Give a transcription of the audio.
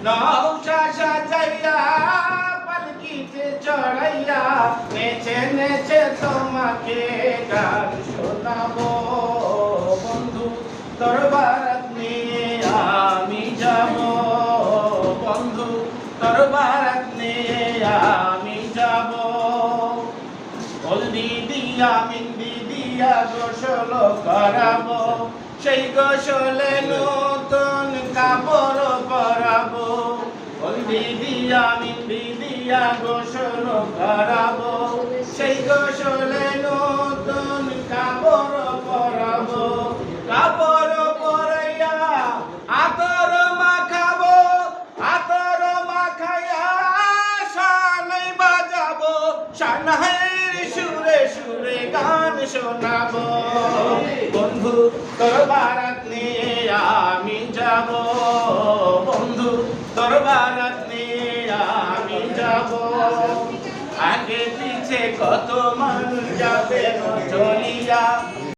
নৌশা সাজাইয়া পালকিতে চড়াইয়া নেচে নেচে তোমাকে গান শোনাবো বন্ধু দরবার নিয়ে আমি যাব বন্ধু দরবার নিয়ে আমি যাব হলদি দিয়া মিন্দি দিয়া গোসল করাবো সেই গোসলে নতুন কাপড় পরাবো হলদি দিয়া মিন্দি দিয়া গোসল করাবো সেই গোসলে নতুন কাপড় পরাবো কাপড় পরাইয়া আতর মাখাবো আতর মাখাইয়া শানাই বাজাবো শানাইয়ের সুরে সুরে গান শোনাবো বন্ধু তোর বারাত নিয়ে আমি যাব বন্ধু তোর বারাত নিয়ে আমি যাব আগে পিছে কত মানুষ